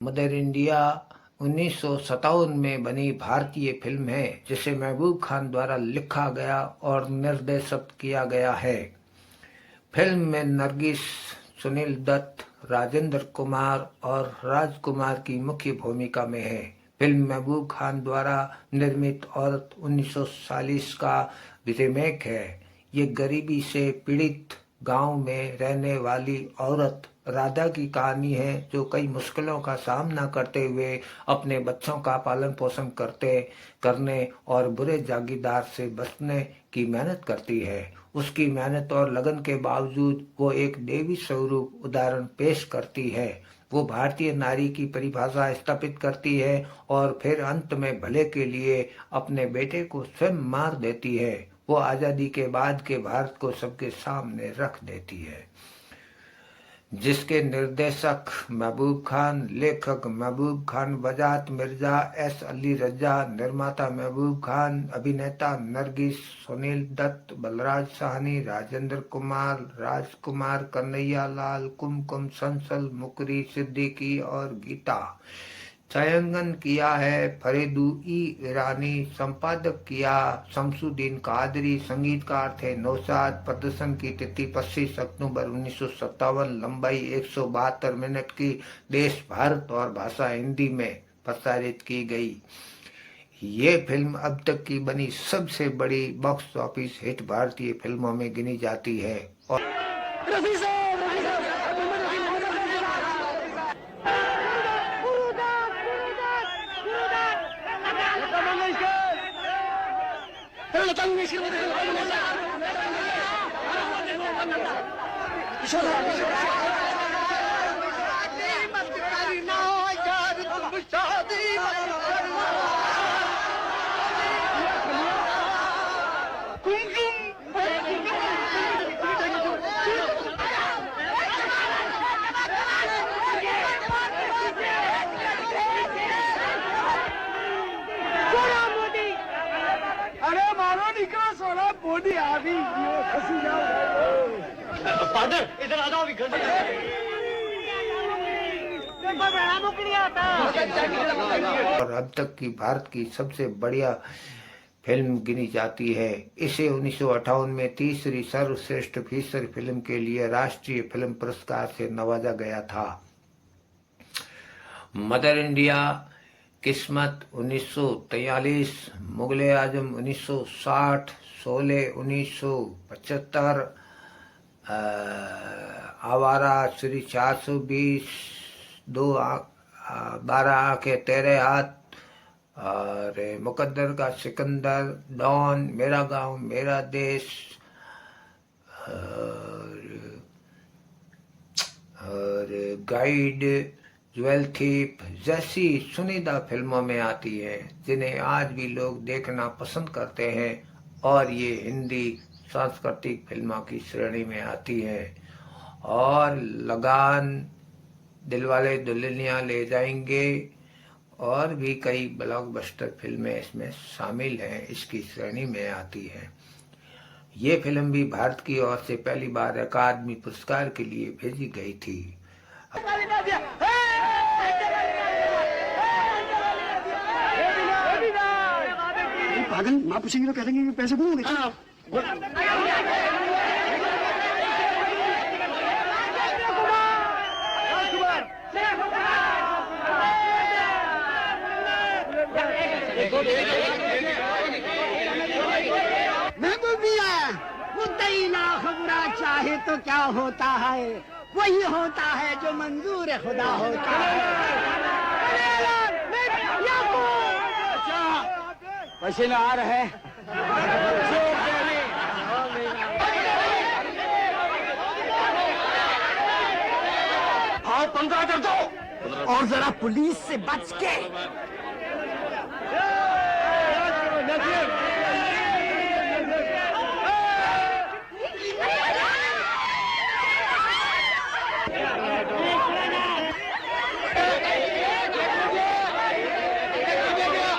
Mother India 1957 में बनी भारतीय फिल्म है जिसे महबूब खान द्वारा लिखा गया और निर्देशित किया गया है। फिल्म में नरगिस, सुनील दत्त, राजेंद्र कुमार और राजकुमार की मुख्य भूमिका में है। फिल्म महबूब खान द्वारा निर्मित औरत 1940 का रीमेक है। ये गरीबी से पीड़ित गांव में रहने वाली औरत राधा की कहानी है जो कई मुश्किलों का सामना करते हुए अपने बच्चों का पालन पोषण करने और बुरे जागीरदार से बचने की मेहनत करती है। उसकी मेहनत और लगन के बावजूद वो एक देवी स्वरूप उदाहरण पेश करती है। वो भारतीय नारी की परिभाषा स्थापित करती है और फिर अंत में भले के लिए अपने बेटे को स्वयं मार देती है। वो आजादी के बाद के भारत को सबके सामने रख देती है। जिसके निर्देशक महबूब खान, लेखक महबूब खान, वजात मिर्जा, एस अली रजा, निर्माता महबूब खान, अभिनेता नरगिस, सुनील दत्त, बलराज साहनी, राजेंद्र कुमार, राजकुमार, कन्हैया लाल, कुमकुम संसल, मुकरी सिद्दीकी और गीता। छायांकन किया है फरीदू ई ईरानी, संपादक किया शमसुद्दीन कादरी, संगीतकार थे नौशाद। प्रदर्शन की तिथि 25 अक्टूबर 1957, लंबाई 172 मिनट की, देश भारत और भाषा हिंदी में प्रसारित की गई। ये फिल्म अब तक की बनी सबसे बड़ी बॉक्स ऑफिस हिट भारतीय फिल्मों में गिनी जाती है और मोदी आ भी खसी जाओ। फादर इधर आ जाओ, अभी और अब तक की भारत की सबसे बढ़िया फिल्म गिनी जाती है। इसे 1958 में तीसरी सर्वश्रेष्ठ फीचर फिल्म के लिए राष्ट्रीय फिल्म पुरस्कार से नवाजा गया था। मदर इंडिया, किस्मत 1943, मुगले आजम 1960, शोले 1975, आवारा श्री 420, 12 आंखें तेरे हाथ और मुकद्दर का सिकंदर, डॉन, मेरा गांव मेरा देश और गाइड, ज्वेल थीप जैसी चुनिंदा फिल्मों में आती है जिन्हें आज भी लोग देखना पसंद करते हैं और ये हिंदी सांस्कृतिक फिल्मों की श्रेणी में आती है। और लगान, दिलवाले दुल्हनिया ले जाएंगे और भी कई ब्लॉकबस्टर फिल्में इसमें शामिल हैं, इसकी श्रेणी में आती हैं। ये फिल्म भी भारत की ओर से पहली बार अकादमी पुरस्कार के लिए भेजी गई थी। पागल, माँ पूछेंगी तो कह देंगे कि पैसे दूंगे। महबूबिया, मुद्दई लाख बुरा चाहे तो क्या होता है, वही होता है जो मंजूर खुदा होता है। पसीना आ रहा है। आओ 15 कर दो और जरा पुलिस से बच के।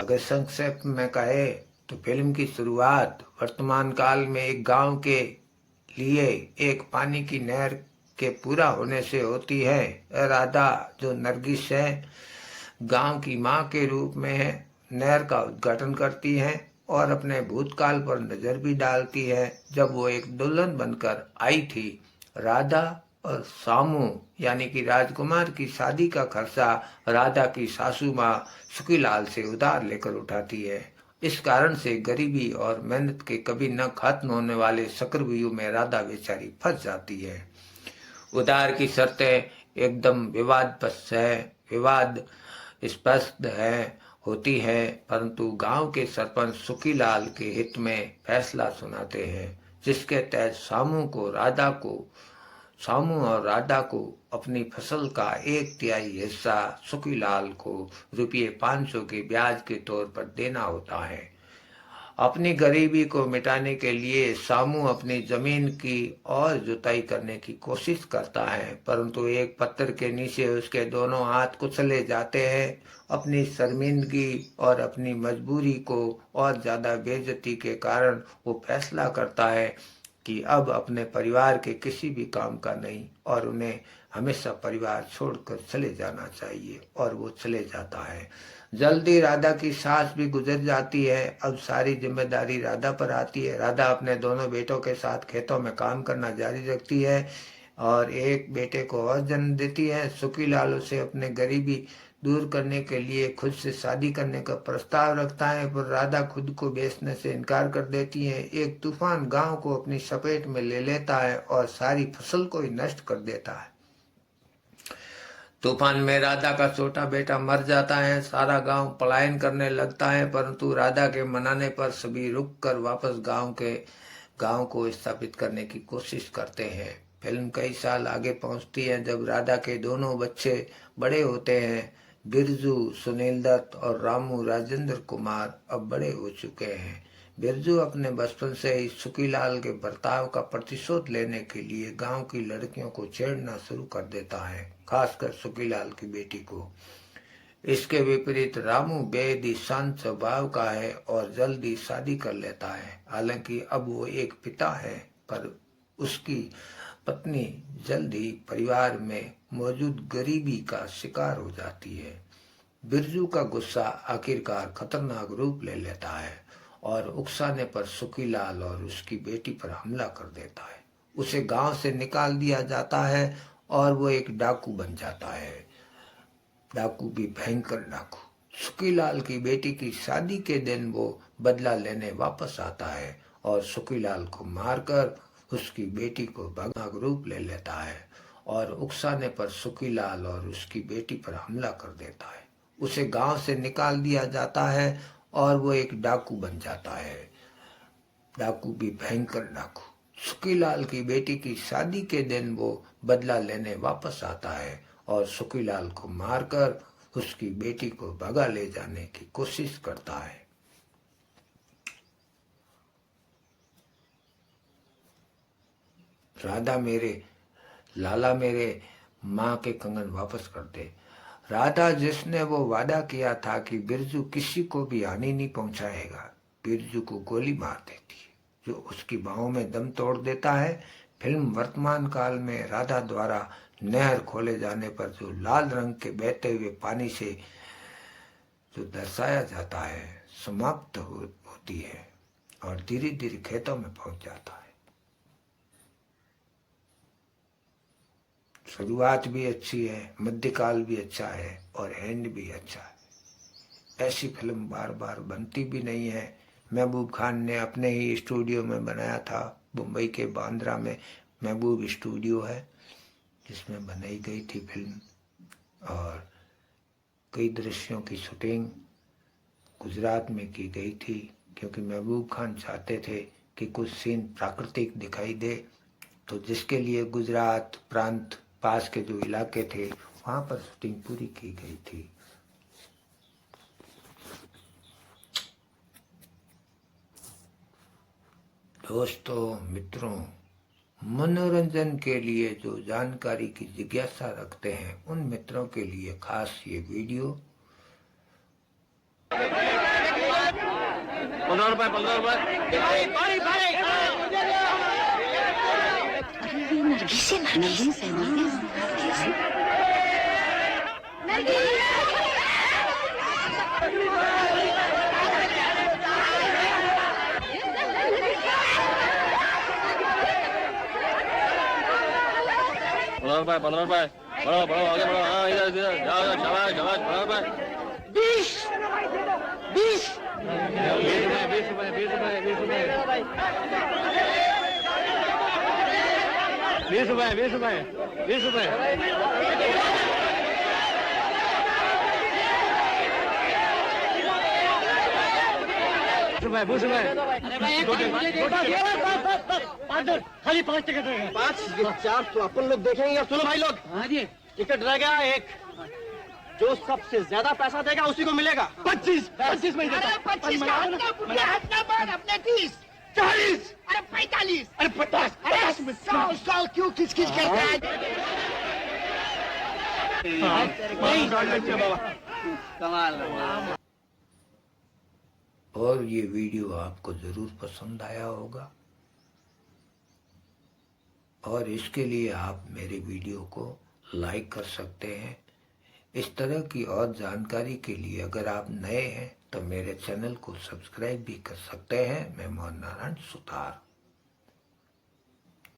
अगर संक्षेप में कहे तो फिल्म की शुरुआत वर्तमान काल में एक गांव के लिए एक पानी की नहर के पूरा होने से होती है। राधा जो नरगिस है, गांव की माँ के रूप में है, नहर का उद्घाटन करती है और अपने भूतकाल पर नजर भी डालती है। जब वो एक दुल्हन बनकर आई थी, राधा और सामू यानी कि राजकुमार की शादी का खर्चा राधा की सासू माँ सुखीलाल से उधार लेकर उठाती है। इस कारण से गरीबी और मेहनत के कभी न खत्म होने वाले चक्रव्यूह में राधा बेचारी फंस जाती है। उधार की शर्तें एकदम विवाद स्पष्ट है होती है, परंतु गांव के सरपंच सुखीलाल के हित में फैसला सुनाते हैं, जिसके तहत सामू और राधा को अपनी फसल का 1/3 हिस्सा सुखीलाल को ₹500 के ब्याज के तौर पर देना होता है। अपनी गरीबी को मिटाने के लिए सामू अपनी जमीन की और जुताई करने की कोशिश करता है, परंतु एक पत्थर के नीचे उसके दोनों हाथ कुचले जाते हैं। अपनी शर्मिंदगी और अपनी मजबूरी को और ज्यादा बेइज्जती के कारण वो फैसला करता है कि अब अपने परिवार के किसी भी काम का नहीं और उन्हें हमेशा परिवार छोड़कर चले जाना चाहिए, और वो चले जाता है। जल्दी राधा की सास भी गुजर जाती है। अब सारी जिम्मेदारी राधा पर आती है। राधा अपने दोनों बेटों के साथ खेतों में काम करना जारी रखती है और एक बेटे को और जन्म देती है। सुखीलाल उसे अपने गरीबी दूर करने के लिए खुद से शादी करने का प्रस्ताव रखता है, पर राधा खुद को बेचने से इनकार कर देती है। एक तूफान गांव को अपनी चपेट में ले लेता है और सारी फसल को ही नष्ट कर देता है। तूफान में राधा का छोटा बेटा मर जाता है। सारा गांव पलायन करने लगता है, परंतु राधा के मनाने पर सभी रुककर वापस गांव को स्थापित करने की कोशिश करते हैं। फिल्म कई साल आगे पहुंचती है जब राधा के दोनों बच्चे बड़े होते हैं। बिरजू, सुनील दत्त और रामू राजेंद्र कुमार अब बड़े हो चुके हैं। बिरजू अपने बचपन से ही सुखीलाल के बर्ताव का प्रतिशोध लेने के लिए गांव की लड़कियों को छेड़ना शुरू कर देता है, खासकर सुखीलाल की बेटी को। इसके विपरीत रामू बेहद ही शांत स्वभाव का है और जल्दी शादी कर लेता है। हालांकि अब वो एक पिता है, पर उसकी पत्नी जल्द ही परिवार में मौजूद गरीबी का शिकार हो जाती है। बिरजू का गुस्सा आखिरकार खतरनाक रूप ले लेता है और उकसाने पर सुखीलाल और उसकी बेटी पर हमला कर देता है। उसे गांव से निकाल दिया जाता है और वो एक डाकू बन जाता है। डाकू भी भयंकर डाकू। सुखीलाल की बेटी की शादी के दिन वो बदला लेने वापस आता है और सुखीलाल को मारकर उसकी बेटी को भयानक रूप ले लेता है और उकसाने पर सुखीलाल और उसकी बेटी पर हमला कर देता है। उसे गांव से निकाल दिया जाता है और वो एक डाकू बन जाता है। डाकू भी भयंकर डाकू। सुखीलाल की बेटी की शादी के दिन वो बदला लेने वापस आता है और सुखीलाल को मारकर उसकी बेटी को भगा ले जाने की कोशिश करता है। राधा मेरे लाला मेरे माँ के कंगन वापस कर दे। राधा जिसने वो वादा किया था कि बिरजू किसी को भी हानि नहीं पहुंचाएगा, बिरजू को गोली मार देती है, जो उसकी बाहों में दम तोड़ देता है। फिल्म वर्तमान काल में राधा द्वारा नहर खोले जाने पर जो लाल रंग के बहते हुए पानी से जो दर्शाया जाता है समाप्त होती है और धीरे धीरे खेतों में पहुंच जाता है। शुरुआत भी अच्छी है, मध्यकाल भी अच्छा है और एंड भी अच्छा है। ऐसी फिल्म बार बार बनती भी नहीं है। महबूब खान ने अपने ही स्टूडियो में बनाया था। मुंबई के बांद्रा में महबूब स्टूडियो है जिसमें बनाई गई थी फिल्म, और कई दृश्यों की शूटिंग गुजरात में की गई थी, क्योंकि महबूब खान चाहते थे कि कुछ सीन प्राकृतिक दिखाई दे, तो जिसके लिए गुजरात प्रांत पास के जो इलाके थे वहां पर शूटिंग पूरी की गई थी। दोस्तों, मित्रों, मनोरंजन के लिए जो जानकारी की जिज्ञासा रखते हैं उन मित्रों के लिए खास ये वीडियो। 15 रुपए नरगिस है, नरगिस है, भाई 15 रुपए बढ़ो बढ़ो आगे बढ़ो हाँ इधर इधर जाओ जाओ शाबाश शाबाश 15 रुपए 20 20 20 रुपए 20 रुपए 20 रुपए 20 रुपए 20 रुपए 20 रुपए 20 रुपए खाली 5 टिकट रहेगा 5 4 तो अपन लोग देखेंगे। और सुनो भाई लोग, हाँ जी, टिकट रहेगा एक, जो सबसे ज्यादा पैसा देगा उसी को मिलेगा। 25 में देता। 25 का अपने 30 40 अरे 45 अरे 50 अरे 100 क्यों किच-किच करता है? कमाल। और ये वीडियो आपको ज़रूर पसंद आया होगा और इसके लिए आप मेरे वीडियो को लाइक कर सकते हैं। इस तरह की और जानकारी के लिए अगर आप नए हैं तो मेरे चैनल को सब्सक्राइब भी कर सकते हैं। मैं मोहन नारायण सुतार।